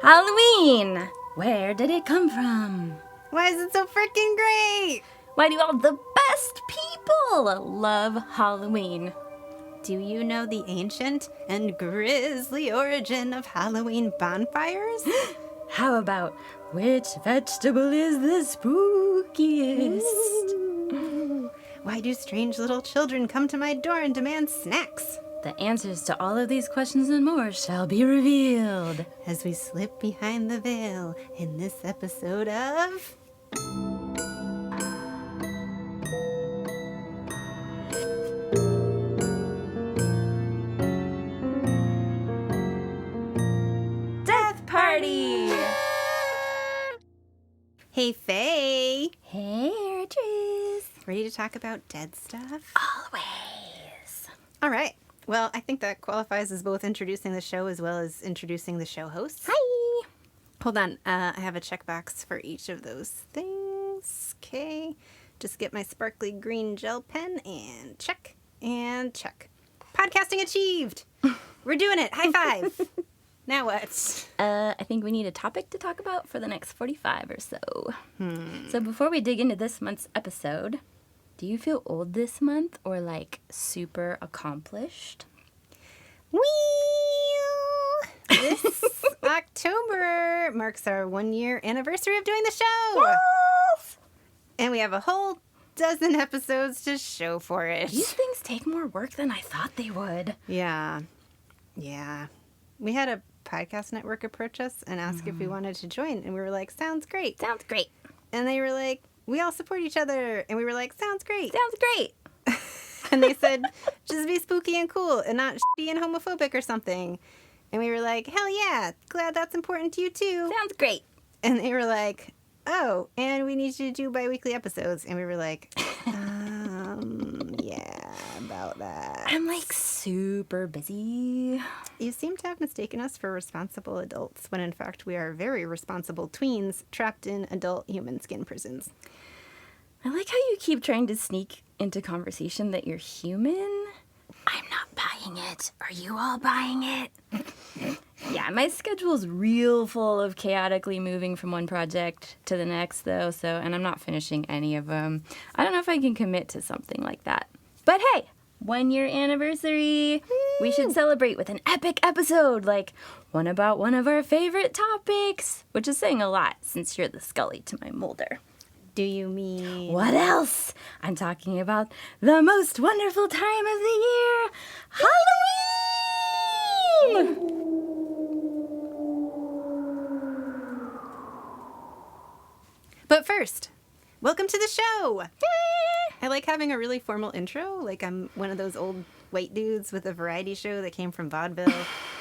Halloween! Where did it come from? Why is it so freaking great? Why do all the best people love Halloween? Do you know the ancient and grisly origin of Halloween bonfires? How about which vegetable is the spookiest? Ooh. Why do strange little children come to my door and demand snacks? The answers to all of these questions and more shall be revealed as we slip behind the veil in this episode of... Death Party! Hey, Faye. Hey, Arches. Ready to talk about dead stuff? Always. All right. Well, I think that qualifies as both introducing the show as well as introducing the show hosts. Hi. Hold on. I have a checkbox for each of those things. Okay. Just get my sparkly green gel pen and check and check. Podcasting achieved. We're doing it. High five. Now what? I think we need a topic to talk about for the next 45 or so. So before we dig into this month's episode, do you feel old this month or like super accomplished? Well, this October marks our 1-year anniversary of doing the show. Yes! And we have a whole dozen episodes to show for it. These things take more work than I thought they would. Yeah. We had a podcast network approach us and ask if we wanted to join. And we were like, sounds great. Sounds great. And they were like, we all support each other. And we were like, sounds great. Sounds great. And they said, just be spooky and cool and not shitty and homophobic or something. And we were like, hell yeah, glad that's important to you too. Sounds great. And they were like, oh, and we need you to do bi-weekly episodes. And we were like, yeah, about that. I'm like super busy. You seem to have mistaken us for responsible adults when in fact we are very responsible tweens trapped in adult human skin prisons. I like how you keep trying to sneak into conversation that you're human. I'm not buying it. Are you all buying it? Yeah, my schedule's real full of chaotically moving from one project to the next, though, and I'm not finishing any of them. I don't know if I can commit to something like that. But hey, 1-year anniversary. We should celebrate with an epic episode, like one about one of our favorite topics, which is saying a lot since you're the Scully to my Mulder. Do you mean... What else? I'm talking about the most wonderful time of the year, Halloween! But first, welcome to the show! I like having a really formal intro, like I'm one of those old white dudes with a variety show that came from vaudeville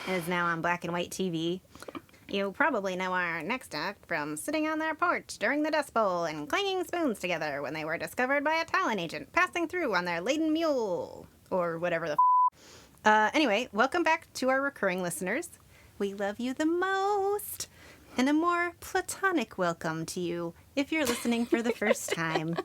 and is now on black and white TV. You probably know our next act from sitting on their porch during the Dust Bowl and clanging spoons together when they were discovered by a talent agent passing through on their laden mule, or whatever the Anyway, welcome back to our recurring listeners. We love you the most. And a more platonic welcome to you if you're listening for the first time.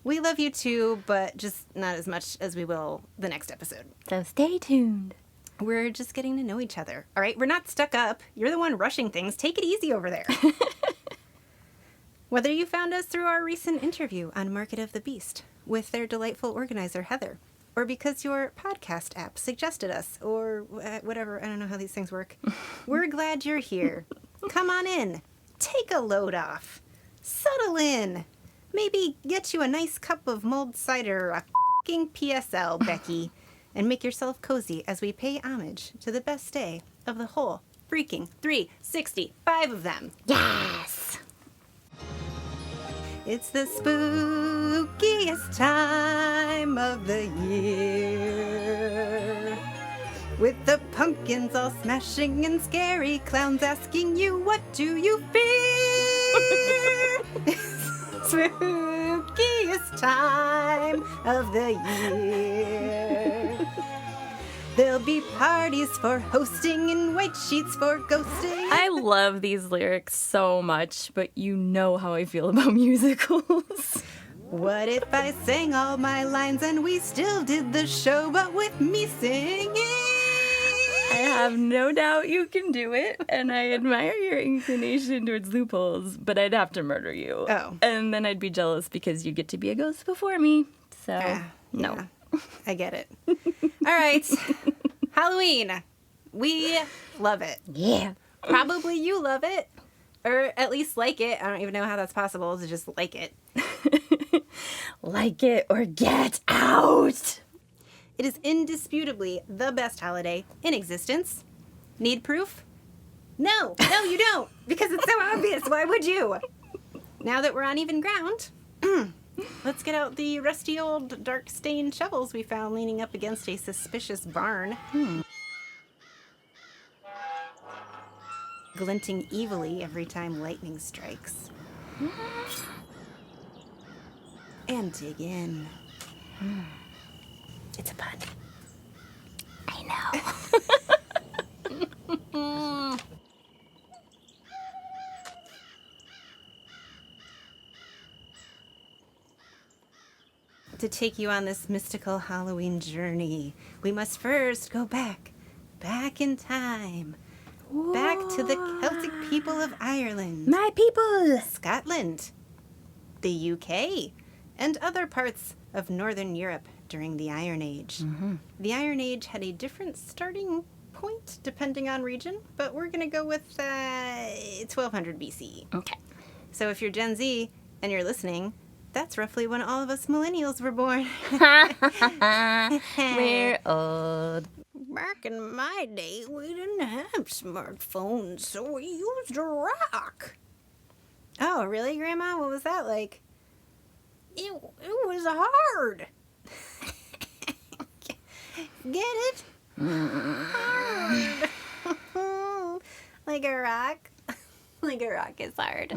We love you too, but just not as much as we will the next episode. So stay tuned. We're just getting to know each other. All right, we're not stuck up. You're the one rushing things. Take it easy over there. Whether you found us through our recent interview on Market of the Beast with their delightful organizer, Heather, or because your podcast app suggested us, or whatever, I don't know how these things work, we're glad you're here. Come on in. Take a load off. Settle in. Maybe get you a nice cup of mulled cider or a f***ing PSL, Becky. And make yourself cozy as we pay homage to the best day of the whole freaking 365 of them. Yes! It's the spookiest time of the year. With the pumpkins all smashing and scary clowns asking you, what do you fear? Spookiest time of the year. There'll be parties for hosting and white sheets for ghosting. I love these lyrics so much, but you know how I feel about musicals. What if I sang all my lines and we still did the show, but with me singing? I have no doubt you can do it, and I admire your inclination towards loopholes, but I'd have to murder you. Oh. And then I'd be jealous because you get to be a ghost before me. So, no. Yeah, I get it. All right. Halloween. We love it. Yeah. Probably you love it. Or at least like it. I don't even know how that's possible to just like it. Like it or get out. It is indisputably the best holiday in existence. Need proof? No, you don't. Because it's so obvious. Why would you? Now that we're on even ground, let's get out the rusty old dark-stained shovels we found leaning up against a suspicious barn. Glinting evilly every time lightning strikes. And dig in. It's a pun. I know. To take you on this mystical Halloween journey, we must first go back in time. Back to the Celtic people of Ireland, My people. Scotland, the UK, and other parts of Northern Europe during the Iron Age. The Iron Age had a different starting point depending on region, but we're going to go with 1200 BC. Okay. So if you're Gen Z and you're listening, that's roughly when all of us millennials were born. We're old. Back in my day, we didn't have smartphones, so we used a rock. Oh, really, Grandma? What was that like? It was hard. Get it? Hard. Like a rock? Like a rock is hard.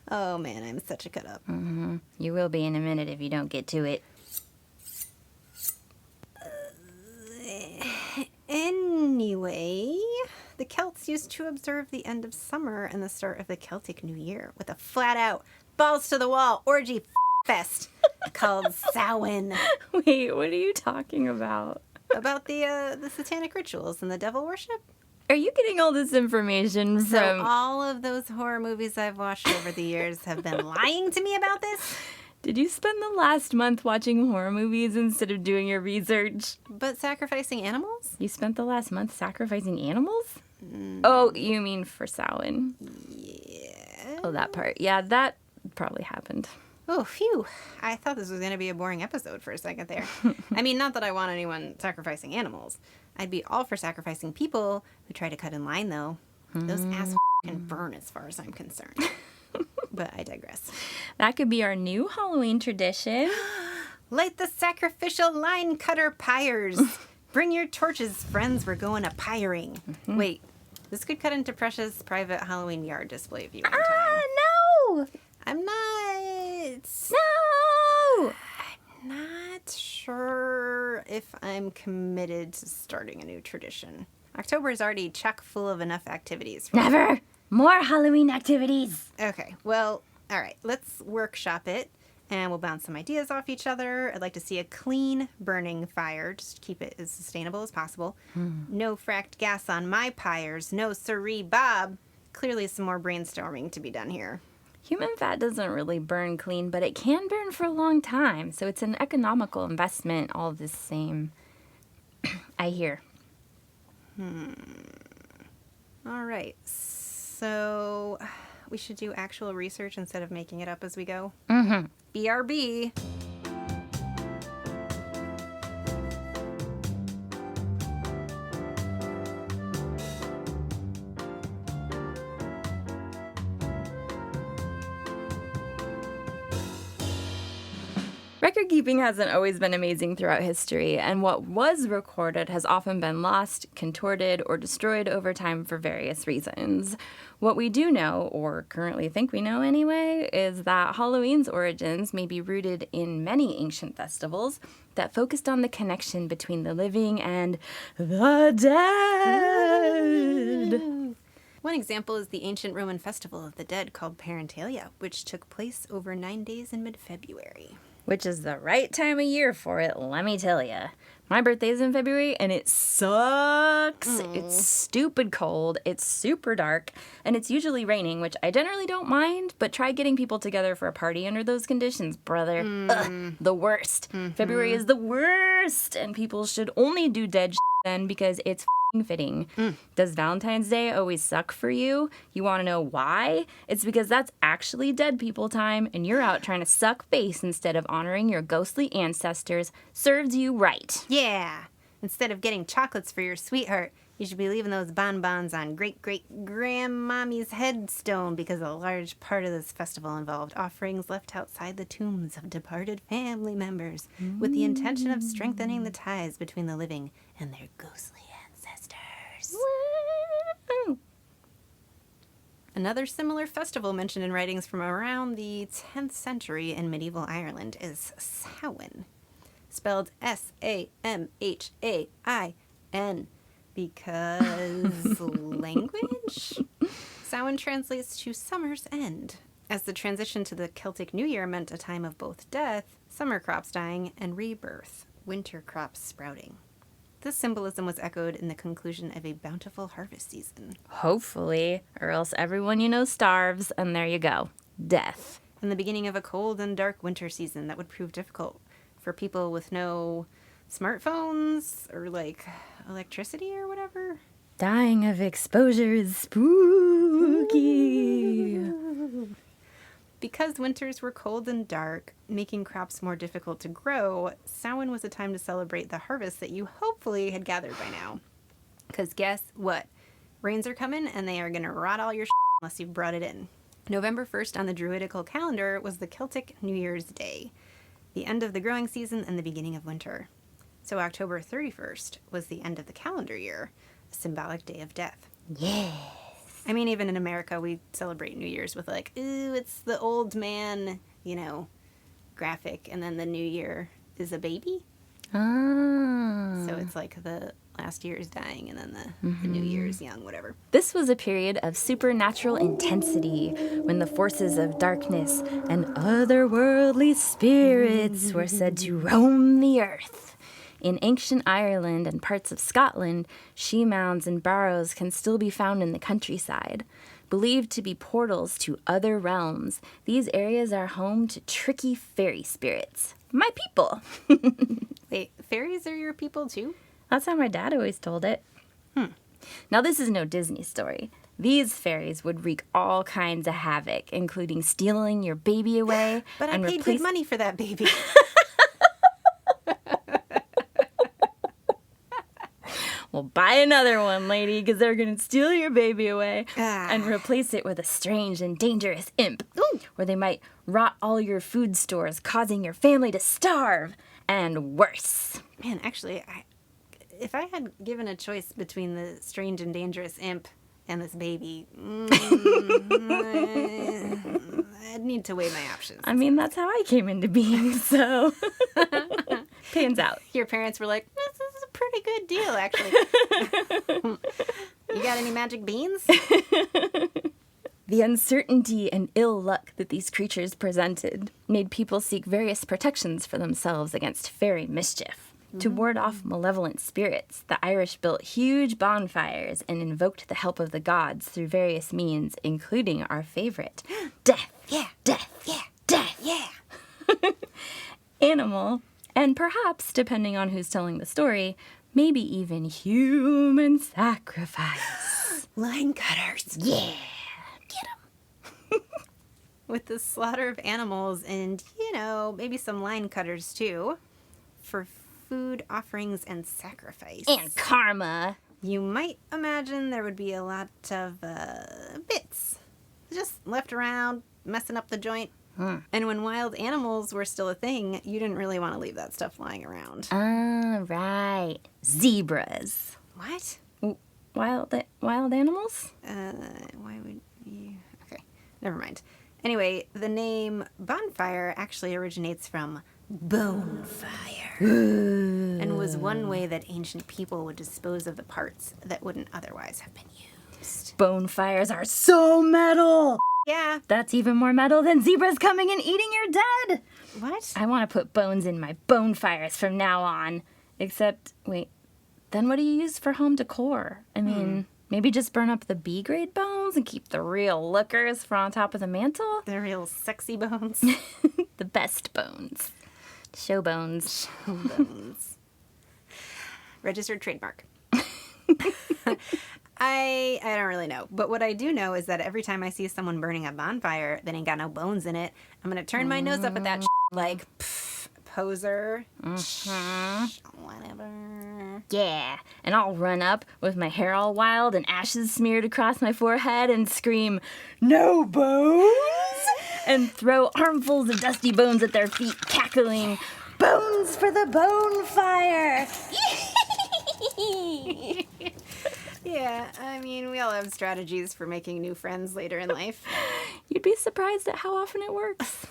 Oh, man, I'm such a cut-up. You will be in a minute if you don't get to it. Anyway, the Celts used to observe the end of summer and the start of the Celtic New Year with a flat-out, balls-to-the-wall orgy fest called Samhain. Wait, what are you talking about? About the satanic rituals and the devil worship. Are you getting all this information So from... all of those horror movies I've watched over the years have been lying to me about this? Did you spend the last month watching horror movies instead of doing your research? But sacrificing animals? You spent the last month sacrificing animals? Oh, you mean for Samhain? Yeah. Oh, that part. Yeah, that probably happened. Oh, phew. I thought this was going to be a boring episode for a second there. I mean, not that I want anyone sacrificing animals. I'd be all for sacrificing people who try to cut in line, though. Those ass can burn as far as I'm concerned. But I digress. That could be our new Halloween tradition. Light the sacrificial line cutter pyres. Bring your torches, friends. We're going a pyring. Wait, this could cut into Precious' private Halloween yard display viewing time. No! I'm not... No! I'm not sure if I'm committed to starting a new tradition. October is already chock full of enough activities. Never! More Halloween activities! Okay, well, all right, let's workshop it, and we'll bounce some ideas off each other. I'd like to see a clean burning fire, just keep it as sustainable as possible. No fracked gas on my pyres, no siree, Bob. Clearly some more brainstorming to be done here. Human fat doesn't really burn clean, but it can burn for a long time, so it's an economical investment all the same. I hear. All right, so we should do actual research instead of making it up as we go. BRB. Record keeping hasn't always been amazing throughout history, and what was recorded has often been lost, contorted, or destroyed over time for various reasons. What we do know, or currently think we know anyway, is that Halloween's origins may be rooted in many ancient festivals that focused on the connection between the living and the dead. One example is the ancient Roman festival of the dead called Parentalia, which took place over 9 days in mid-February. Which is the right time of year for it, let me tell ya. My birthday's in February, and it sucks. It's stupid cold. It's super dark, and it's usually raining, which I generally don't mind, but try getting people together for a party under those conditions, brother. Ugh, the worst. February is the worst, and people should only do dead then because it's fitting. Does Valentine's Day always suck for you? You want to know why? It's because that's actually dead people time, and you're out trying to suck face instead of honoring your ghostly ancestors. Serves you right. Yeah. Instead of getting chocolates for your sweetheart, you should be leaving those bonbons on great-great-grandmommy's headstone because a large part of this festival involved offerings left outside the tombs of departed family members with the intention of strengthening the ties between the living and their ghostly ancestors. Woo! Another similar festival mentioned in writings from around the 10th century in medieval Ireland is Samhain, spelled Samhain, because language? Samhain translates to summer's end, as the transition to the Celtic New Year meant a time of both death, summer crops dying, and rebirth, winter crops sprouting. This symbolism was echoed in the conclusion of a bountiful harvest season. Hopefully, or else everyone you know starves, and there you go. Death. And the beginning of a cold and dark winter season that would prove difficult for people with no smartphones or, like, electricity or whatever. Dying of exposure is spooky. Because winters were cold and dark, making crops more difficult to grow, Samhain was a time to celebrate the harvest that you hopefully had gathered by now. Because guess what? Rains are coming and they are going to rot all your unless you've brought it in. November 1st on the Druidical calendar was the Celtic New Year's Day, the end of the growing season and the beginning of winter. So October 31st was the end of the calendar year, a symbolic day of death. Yeah. I mean, even in America, we celebrate New Year's with like, ooh, it's the old man, graphic, and then the New Year is a baby. Ah. So it's like the last year is dying, and then the New Year is young, whatever. This was a period of supernatural intensity when the forces of darkness and otherworldly spirits were said to roam the earth. In ancient Ireland and parts of Scotland, she-mounds and barrows can still be found in the countryside. Believed to be portals to other realms, these areas are home to tricky fairy spirits. My people! Wait, fairies are your people too? That's how my dad always told it. Now, this is no Disney story. These fairies would wreak all kinds of havoc, including stealing your baby away. But I paid good money for that baby. Well, buy another one, lady, because they're going to steal your baby away and replace it with a strange and dangerous imp. Ooh. Where they might rot all your food stores, causing your family to starve. And worse. Man, actually, if I had given a choice between the strange and dangerous imp and this baby, I'd need to weigh my options. I mean, that's how I came into being, so pans out. Your parents were like, this is a pretty good deal, actually. You got any magic beans? The uncertainty and ill luck that these creatures presented made people seek various protections for themselves against fairy mischief. To ward off malevolent spirits, the Irish built huge bonfires and invoked the help of the gods through various means, including our favorite, death, Yeah. death, Yeah. death, Yeah. animal, and perhaps, depending on who's telling the story, maybe even human sacrifice. Line cutters. Yeah. Get 'em. With the slaughter of animals and, maybe some line cutters too, for food offerings and sacrifice. And karma. You might imagine there would be a lot of bits just left around, messing up the joint. And when wild animals were still a thing, you didn't really want to leave that stuff lying around. Ah, right. Zebras. What? Wild animals? Why would you... Okay, never mind. Anyway, the name bonfire actually originates from bonefire and was one way that ancient people would dispose of the parts that wouldn't otherwise have been used. Bonfires are so metal! Yeah. That's even more metal than zebras coming and eating your dead! What? I want to put bones in my bonfires from now on. Except, wait, then what do you use for home decor? I mean, maybe just burn up the B-grade bones and keep the real lookers for on top of the mantle? The real sexy bones. The best bones. Show bones. Show bones. Registered trademark. I don't really know. But what I do know is that every time I see someone burning a bonfire that ain't got no bones in it, I'm going to turn my nose up at that like, pff, poser. Whatever. Yeah, and I'll run up with my hair all wild and ashes smeared across my forehead and scream, "No bones!" and throw armfuls of dusty bones at their feet, cackling, "Bones for the bonfire!" Yeah, I mean, we all have strategies for making new friends later in life. You'd be surprised at how often it works.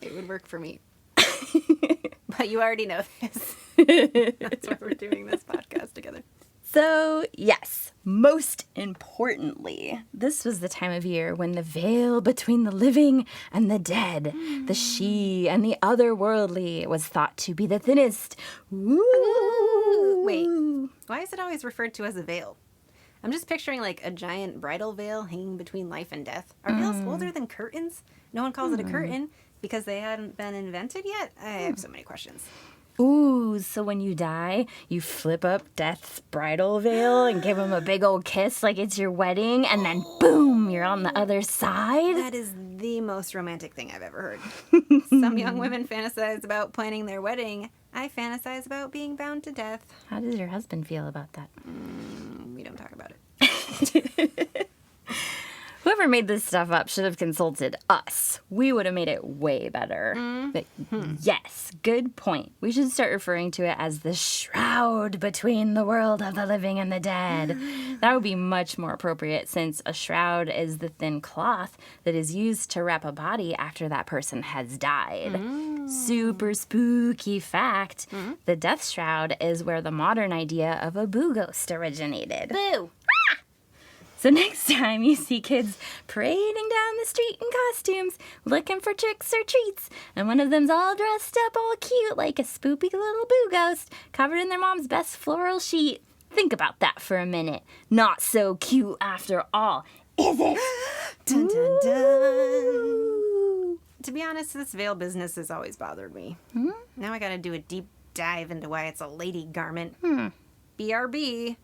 It would work for me. But you already know this. That's why we're doing this podcast together. So, yes, most importantly, this was the time of year when the veil between the living and the dead, the she and the otherworldly, was thought to be the thinnest. Ooh. Wait, why is it always referred to as a veil? I'm just picturing like a giant bridal veil hanging between life and death. Are veils older than curtains? No one calls it a curtain because they hadn't been invented yet? I have so many questions. Ooh, so when you die, you flip up Death's bridal veil and give him a big old kiss like it's your wedding, and then boom, you're on the other side? That is the most romantic thing I've ever heard. Some young women fantasize about planning their wedding. I fantasize about being bound to death. How does your husband feel about that? We don't talk about it. Whoever made this stuff up should have consulted us. We would have made it way better. But yes, good point. We should start referring to it as the shroud between the world of the living and the dead. That would be much more appropriate, since a shroud is the thin cloth that is used to wrap a body after that person has died. Super spooky fact. The death shroud is where the modern idea of a boo ghost originated. Boo! So next time you see kids parading down the street in costumes, looking for tricks or treats, and one of them's all dressed up all cute like a spoopy little boo ghost, covered in their mom's best floral sheet, think about that for a minute. Not so cute after all, is it? Dun, dun, dun. To be honest, this veil business has always bothered me. Now I gotta do a deep dive into why it's a lady garment. BRB.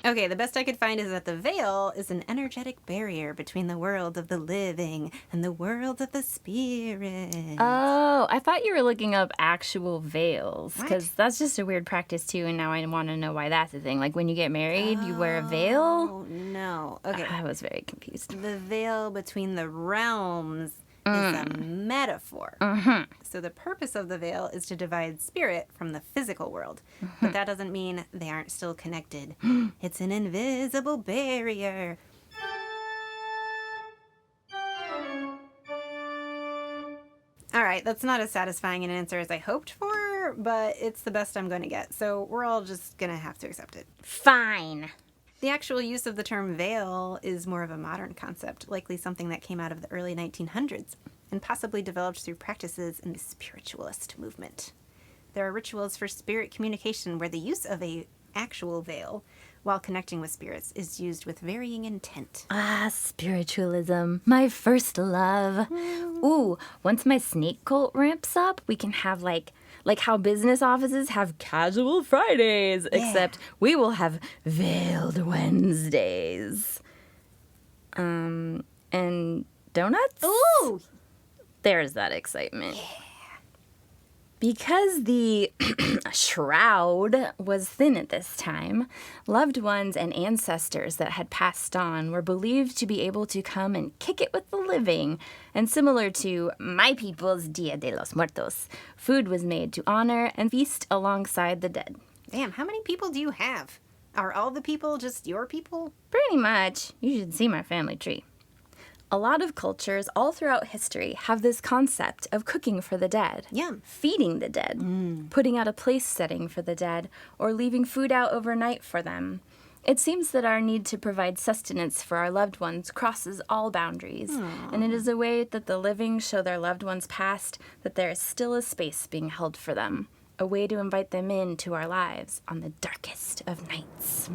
Okay, the best I could find is that the veil is an energetic barrier between the world of the living and the world of the spirit. Oh, I thought you were looking up actual veils, because What? that's just a weird practice too, and now I want to know why that's a thing. Like when you get married, you wear a veil? Oh, no. Okay. I was very confused. The veil between the realms is a metaphor. So the purpose of the veil is to divide spirit from the physical world. But that doesn't mean they aren't still connected. It's an invisible barrier. All right, that's not as satisfying an answer as I hoped for, but it's the best I'm going to get. So we're all just going to have to accept it. Fine. The actual use of the term veil is more of a modern concept, likely something that came out of the early 1900s and possibly developed through practices in the spiritualist movement. There are rituals for spirit communication where the use of a actual veil while connecting with spirits is used with varying intent. Ah, spiritualism, my first love. Ooh, once my snake cult ramps up, we can have like how business offices have casual Fridays, except we will have veiled Wednesdays. And donuts? Ooh! There's that excitement. Because the shroud was thin at this time, loved ones and ancestors that had passed on were believed to be able to come and kick it with the living. And similar to my people's Dia de los Muertos, food was made to honor and feast alongside the dead. Damn, how many people do you have? Are all the people just your people? Pretty much. You should see my family tree. A lot of cultures all throughout history have this concept of cooking for the dead, Yum. feeding the dead, putting out a place setting for the dead, or leaving food out overnight for them. It seems that our need to provide sustenance for our loved ones crosses all boundaries, and it is a way that the living show their loved ones past that there is still a space being held for them, a way to invite them into our lives on the darkest of nights.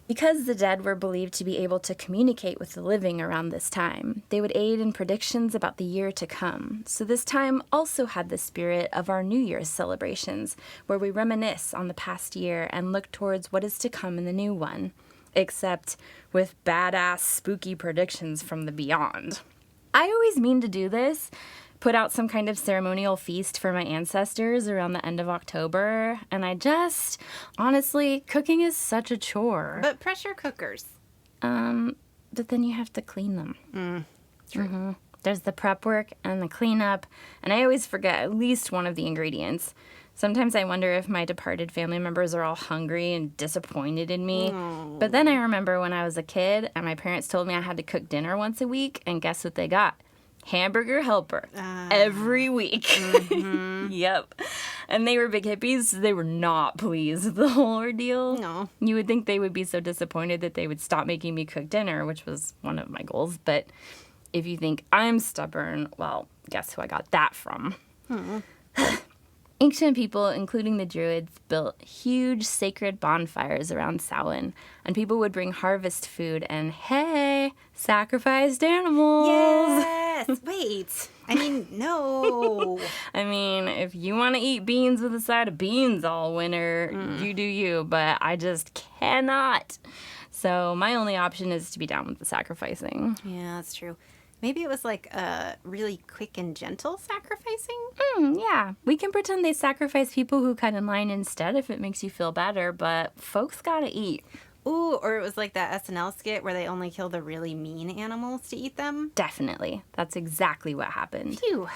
Because the dead were believed to be able to communicate with the living around this time, they would aid in predictions about the year to come. So this time also had the spirit of our New Year's celebrations, where we reminisce on the past year and look towards what is to come in the new one, except with badass spooky predictions from the beyond. I always mean to do this, put out some kind of ceremonial feast for my ancestors around the end of October, and honestly, cooking is such a chore. But pressure cookers. But then you have to clean them. True. There's the prep work and the cleanup, and I always forget at least one of the ingredients. Sometimes I wonder if my departed family members are all hungry and disappointed in me. But then I remember when I was a kid and my parents told me I had to cook dinner once a week, and guess what they got? Hamburger helper every week. Yep. And they were big hippies, so they were not pleased with the whole ordeal. No. You would think they would be so disappointed that they would stop making me cook dinner, which was one of my goals. But if you think I'm stubborn, well, guess who I got that from? Ancient people, including the Druids, built huge sacred bonfires around Samhain, and people would bring harvest food and, hey, sacrificed animals. Yes! Wait. I mean, no. I mean, if you want to eat beans with a side of beans all winter, you do you, but I just cannot. So my only option is to be down with the sacrificing. Yeah, that's true. Maybe it was like really quick and gentle sacrificing? Yeah, we can pretend they sacrifice people who cut in line instead if it makes you feel better, but folks gotta eat. Ooh, or it was like that SNL skit where they only kill the really mean animals to eat them? Definitely. That's exactly what happened. Phew.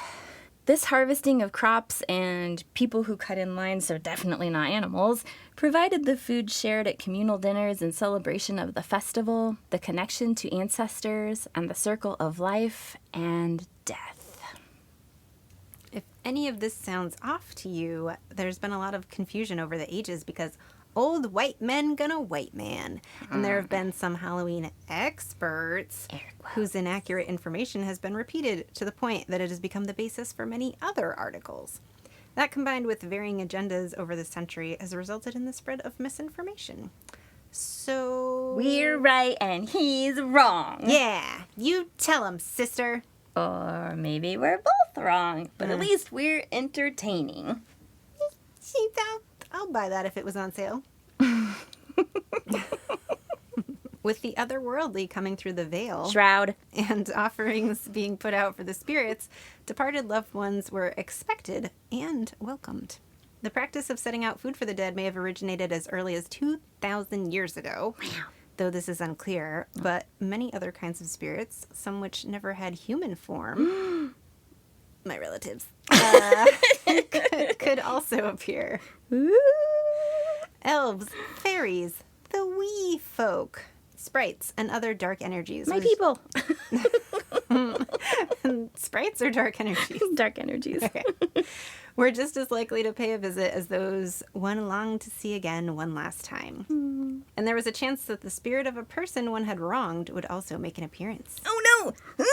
This harvesting of crops and people who cut in line, so definitely not animals, provided the food shared at communal dinners in celebration of the festival, the connection to ancestors, and the circle of life and death. If any of this sounds off to you, there's been a lot of confusion over the ages because old white men gonna white man. And there have been some Halloween experts whose inaccurate information has been repeated to the point that it has become the basis for many other articles. That, combined with varying agendas over the century, has resulted in the spread of misinformation. So... We're right and he's wrong. Yeah, you tell him, sister. Or maybe we're both wrong, but at least we're entertaining. I'll buy that if it was on sale. With the otherworldly coming through the veil Shroud. and offerings being put out for the spirits, departed loved ones were expected and welcomed. The practice of setting out food for the dead may have originated as early as 2,000 years ago, though this is unclear, but many other kinds of spirits, some which never had human form, my relatives, could also appear. Ooh. Elves, fairies, the wee folk, sprites, and other dark energies. My people. Sprites or dark energies? Dark energies. Okay. We're just as likely to pay a visit as those one longed to see again one last time. And there was a chance that the spirit of a person one had wronged would also make an appearance. Oh no!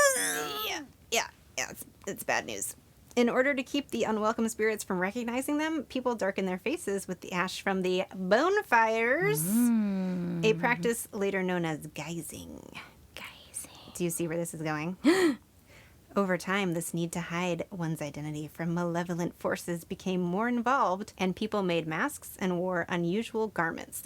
Yeah, it's bad news. In order to keep the unwelcome spirits from recognizing them, people darken their faces with the ash from the bonfires, a practice later known as guising. Do you see where this is going? Over time, this need to hide one's identity from malevolent forces became more involved, and people made masks and wore unusual garments.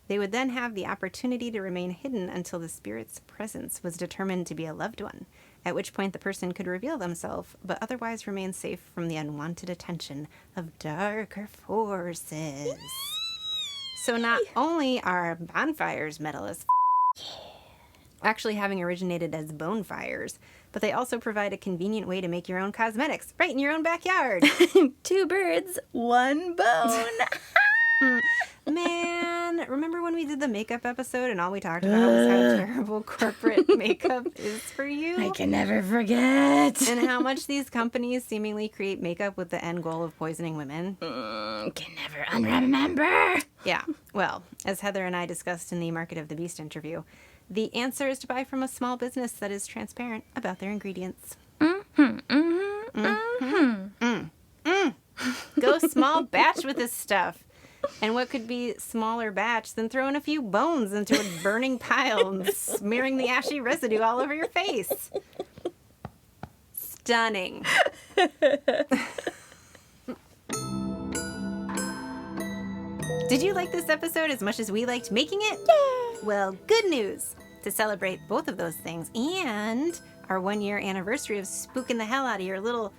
They would then have the opportunity to remain hidden until the spirit's presence was determined to be a loved one, at which point the person could reveal themselves, but otherwise remain safe from the unwanted attention of darker forces. So not only are bonfires metal as actually having originated as bonfires, but they also provide a convenient way to make your own cosmetics right in your own backyard. 2 birds, 1 bone. Man, remember when we did the makeup episode and all we talked about was how terrible corporate makeup is for you. I can never forget. And how much these companies seemingly create makeup with the end goal of poisoning women. Can never unremember. Yeah. Well, as Heather and I discussed in the Market of the Beast interview, the answer is to buy from a small business that is transparent about their ingredients. Go small batch with this stuff. And what could be smaller batch than throwing a few bones into a burning pile and smearing the ashy residue all over your face? Stunning. Did you like this episode as much as we liked making it? Yeah. Well, good news. To celebrate both of those things and our 1-year anniversary of spooking the hell out of your little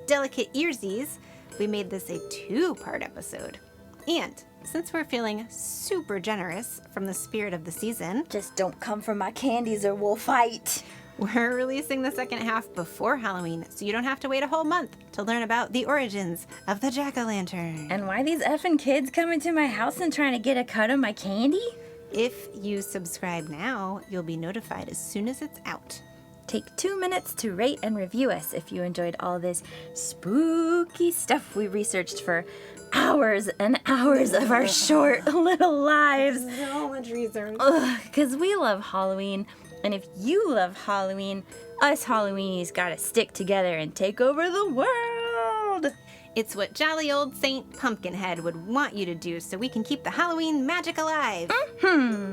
delicate earsies, we made this a 2-part episode. And since we're feeling super generous from the spirit of the season, Just don't come for my candies or we'll fight. we're releasing the second half before Halloween, so you don't have to wait a whole month to learn about the origins of the jack-o'-lantern. And why these effing kids coming to my house and trying to get a cut of my candy? If you subscribe now, you'll be notified as soon as it's out. Take 2 minutes to rate and review us if you enjoyed all this spooky stuff we researched for hours and hours of our short little lives. So much research. Because we love Halloween. And if you love Halloween, us Halloweenies gotta stick together and take over the world. It's what jolly old Saint Pumpkinhead would want you to do so we can keep the Halloween magic alive.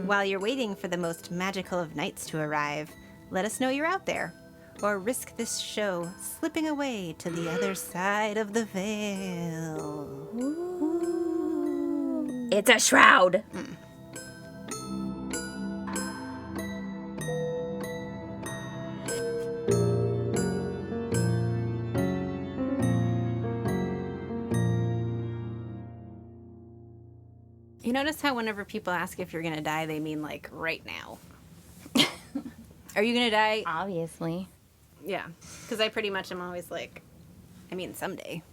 While you're waiting for the most magical of nights to arrive, let us know you're out there. Or risk this show slipping away to the other side of the veil. It's a shroud. You notice how whenever people ask if you're gonna die, they mean like right now. Are you gonna die? Obviously. Yeah, because I pretty much am always like, I mean someday.